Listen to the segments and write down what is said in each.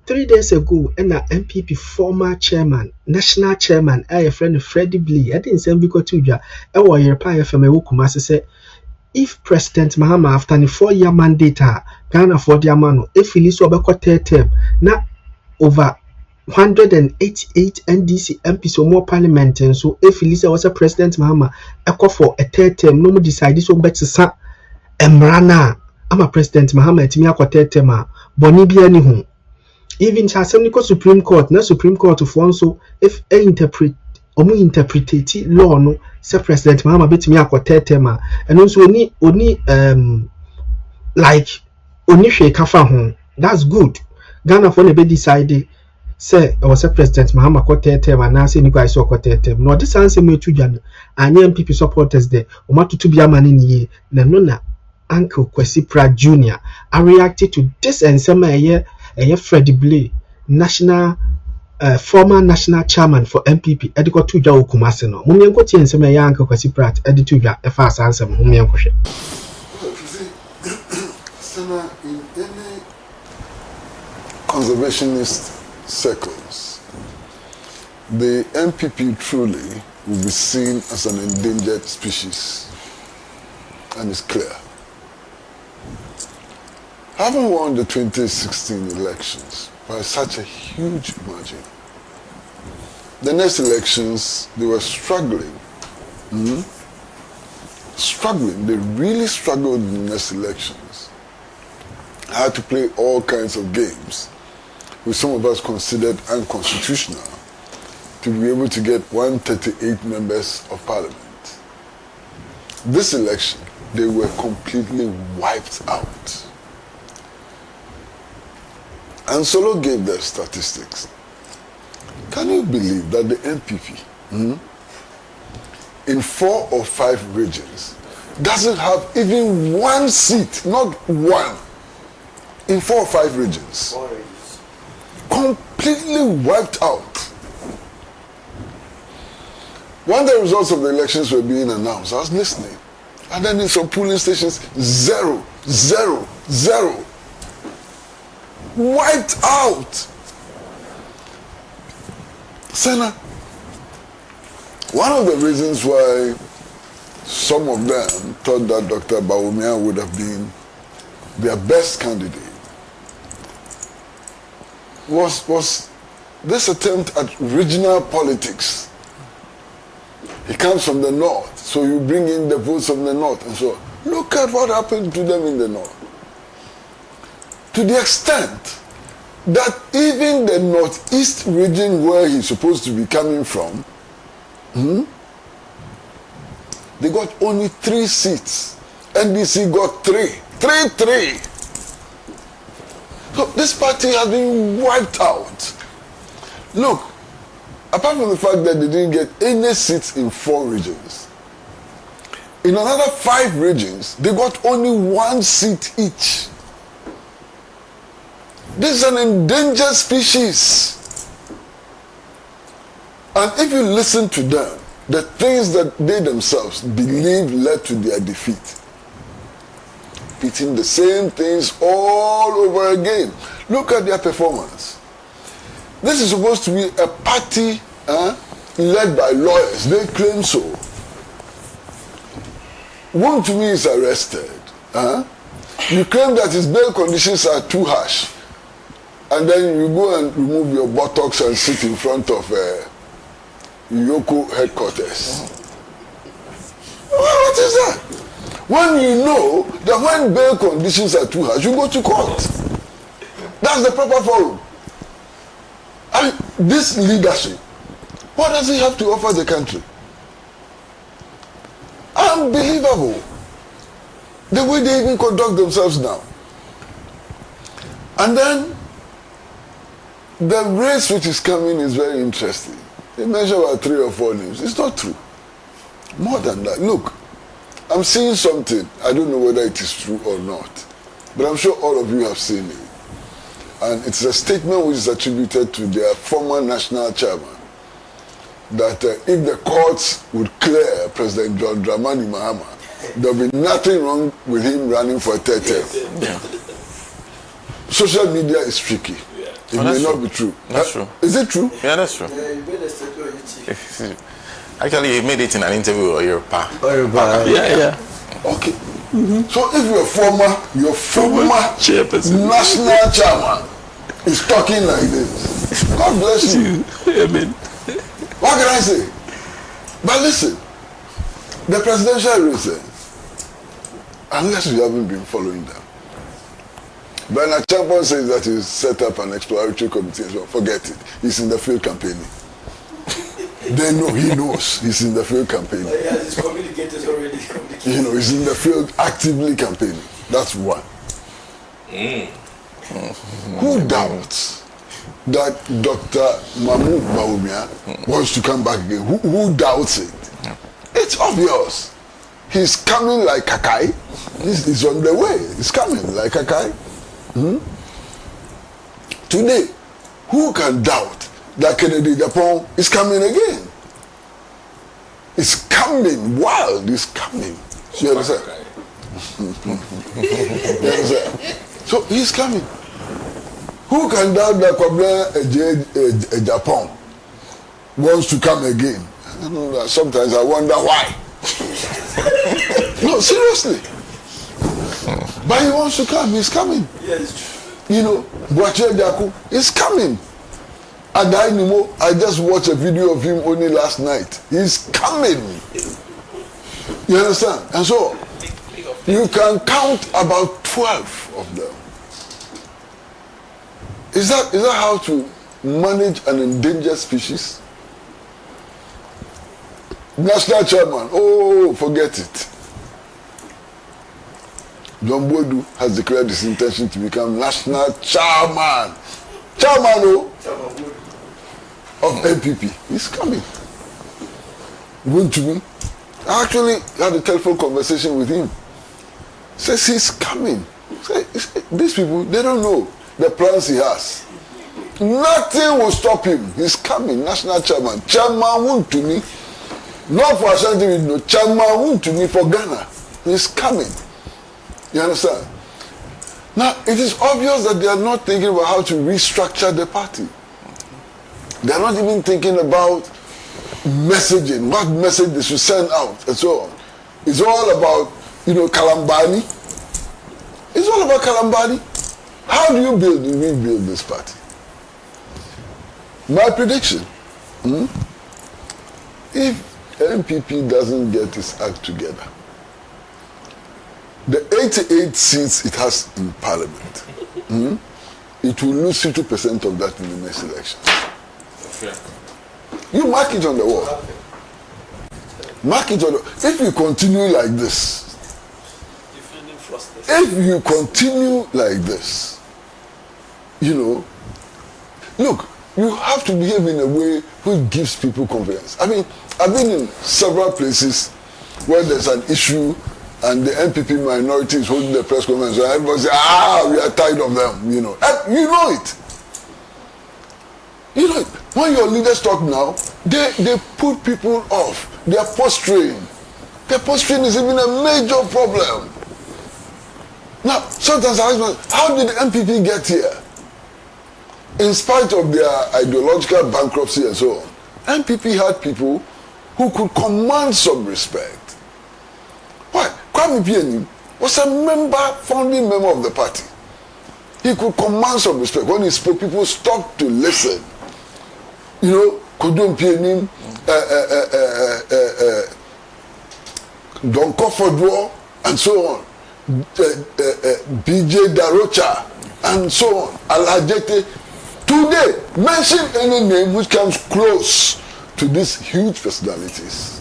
3 days ago, and MPP former chairman, national chairman, a friend Freddy Blay, I didn't send because to you. I was your pie from a Wukumasi said, if President Mahama after the 4-year mandate, Ghana for the amano, if he is over 3rd term, now over 188 NDC MPs or more parliament, and so if Elisa was a President Mahama, I call for a 3rd term, no more decide so better sa Emrana. I'm a President Mahama at me a 3rd term, Bonibia ni home. Even Chasemnico Supreme Court, na Supreme Court of one so if interpretate law no say President Mahama bet me a 3rd term, and also only like only shake kafa ho. That's good. Ghana for be decided say I was a President Mahama 3rd term and now say you guys 3rd term. No, this answer me to Jan and MPP supporters there. O ma tutu bia mani ni na no na Uncle Kwesi Pratt Jr. I reacted to this and some Freddy Blay, national former national chairman for MPP. Ediko tuja Kumasi no. Mumi enko tie nsema ya Uncle Kwesi Pratt edituja e fa answer mumi enko hwe. Sana, in any conservationist circles, the MPP truly will be seen as an endangered species, and it's clear. Having won the 2016 elections by such a huge margin, the next elections, they were struggling. Struggling. They really struggled in the next elections. Had to play all kinds of games, which some of us considered unconstitutional, to be able to get 138 members of parliament. This election, they were completely wiped out. And Solo gave their statistics. Can you believe that the MPP, in 4 or 5 regions, doesn't have even one seat, not one, in 4 or 5 regions? Completely wiped out. When the results of the elections were being announced, I was listening. And then in some polling stations, 0, 0, 0. Wiped out. Senna, one of the reasons why some of them thought that Dr. Bawumia would have been their best candidate was this attempt at regional politics. He comes from the north, so you bring in the votes from the north and so on. Look at what happened to them in the north. To the extent that even the northeast region where he's supposed to be coming from, they got only 3 seats. NDC got 3. 3. So this party has been wiped out. Look, apart from the fact that they didn't get any seats in 4 regions, in another 5 regions, they got only 1 seat each. This is an endangered species. And if you listen to them, the things that they themselves believe led to their defeat, repeating the same things all over again. Look at their performance. This is supposed to be a party led by lawyers. They claim so. One to me is arrested. You claim that his bail conditions are too harsh. And then you go and remove your buttocks and sit in front of Yoko headquarters. What is that? When you know that when bail conditions are too harsh, you go to court. That's the proper forum. And this leadership, what does it have to offer the country? Unbelievable. The way they even conduct themselves now. And then the race which is coming is very interesting. They mention about 3 or 4 names. It's not true. More than that. Look, I'm seeing something. I don't know whether it is true or not. But I'm sure all of you have seen it. And it's a statement which is attributed to their former national chairman. That if the courts would clear President John Dramani Mahama, there'll be nothing wrong with him running for a 3rd term. social media is tricky. Yeah. It may not be true. That's true. Is it true? Yeah, that's true. Actually, he made it in an interview with your pa. Yeah. Okay. So if your former chairperson, national chairman is talking like this, God bless you. Amen. What can I say? But listen, the presidential race, unless you haven't been following them, Bernard Champon says that he's set up an exploratory committee as well. Forget it. He's in the field campaigning. They know, he knows he's in the field campaigning. He has his communicators already communicating. You know, he's in the field actively campaigning. That's one. Who doubts that Dr. Mahmoud Bawumia wants to come back again? Who doubts it? It's obvious. He's coming like Kakai. He's on the way. He's coming like Kakai. Today, who can doubt that Kennedy Japan is coming again? It's coming wild. It's coming. You understand? You understand? So he's coming. Who can doubt that Kwabena Japan wants to come again? I don't know, sometimes I wonder why. No, seriously. But he wants to come. He's coming. Yes. You know, Boache Jaku is coming. Adainimo, I just watched a video of him only last night. He's coming. You understand? And so, you can count about 12 of them. Is that how to manage an endangered species? National chairman, oh, forget it. John Bodu has declared his intention to become national chairman. Chairman of NPP. He's coming. Going to me. I actually had a telephone conversation with him. Says he's coming. These people, they don't know the plans he has. Nothing will stop him. He's coming. National chairman. Chairman won't to me. Not for Ashanti, no. Chairman won't to me for Ghana. He's coming. You understand? Now, it is obvious that they are not thinking about how to restructure the party. They are not even thinking about messaging, what message they should send out, and so on. It's all about, Kalambani. It's all about Kalambani. How do you rebuild this party? My prediction, if NPP doesn't get its act together, the 88 seats it has in parliament, it will lose 50% of that in the next election. Yeah. You mark it on the wall. Mark it on the wall. If you continue like this, look, you have to behave in a way which gives people confidence. I mean, I've been in several places where there's an issue and the NPP minority is holding the press conference and everybody says, we are tired of them, And you know it. You know it. When your leaders talk now, they put people off. They are posturing. Their posturing is even a major problem. Now, sometimes I ask, how did the NPP get here? In spite of their ideological bankruptcy and so on, NPP had people who could command some respect. Why? Kwame Pieni was a founding member of the party. He could command some respect. When he spoke, people stopped to listen. Kodun Pieni, Don Kofodwo, and so on. BJ Darocha, and so on. Alhajete. Today, mention any name which comes close to these huge personalities.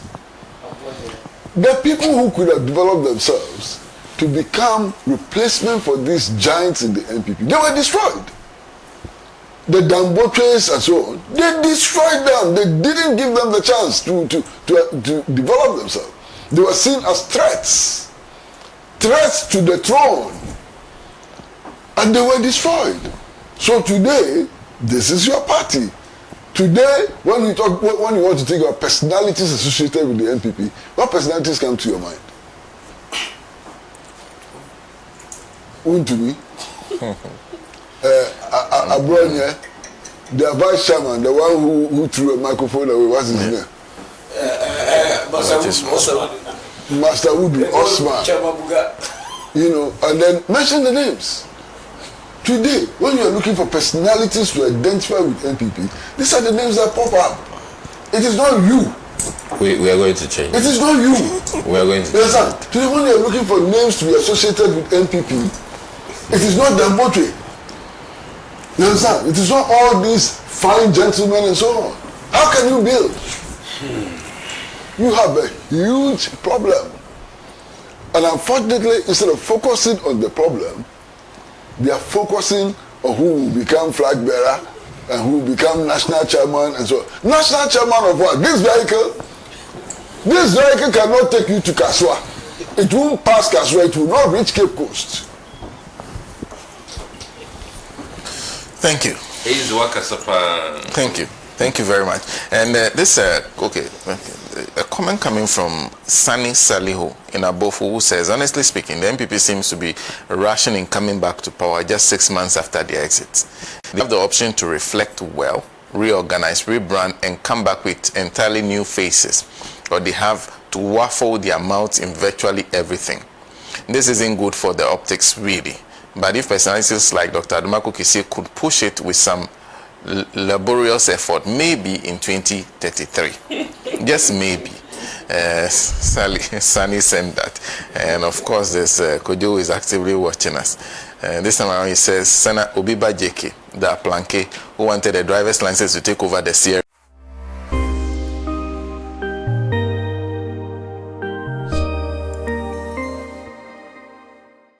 The people who could have developed themselves to become replacement for these giants in the NPP, they were destroyed. The Dambotres and so on, they destroyed them. They didn't give them the chance to develop themselves. They were seen as threats to the throne, and they were destroyed. So today, this is your party. Today, when you want to think about personalities associated with the NPP, what personalities come to your mind? To me, Abronya, the vice chairman, the one who threw a microphone away, what's his name? Master Wudu, Osman. You know, and then mention the names. Today, when you are looking for personalities to identify with NPP, these are the names that pop up. It is not you. We are going to change. It is not you. We are going to change. Today, when you are looking for names to be associated with NPP, it is not Dambotre. You understand? It is not all these fine gentlemen and so on. How can you build? You have a huge problem. And unfortunately, instead of focusing on the problem, they are focusing on who will become flag bearer and who will become national chairman and so on. National chairman of what? This vehicle? This vehicle cannot take you to Kaswa. It won't pass Kaswa. It will not reach Cape Coast. Thank you. Thank you. Thank you very much. And this, a comment coming from Sunny Salihu in Abofu, who says, honestly speaking, the MPP seems to be rushing in coming back to power just 6 months after their exit. They have the option to reflect well, reorganize, rebrand, and come back with entirely new faces. Or they have to waffle their mouths in virtually everything. This isn't good for the optics, really. But if personalities like Dr. Adomako Kisi could push it with some laborious effort, maybe in 2033, just maybe. Sunny sent that, and of course there's Kojo is actively watching us. This time around he says Sana Obiba JK, the Planke, who wanted a driver's license to take over the Sierra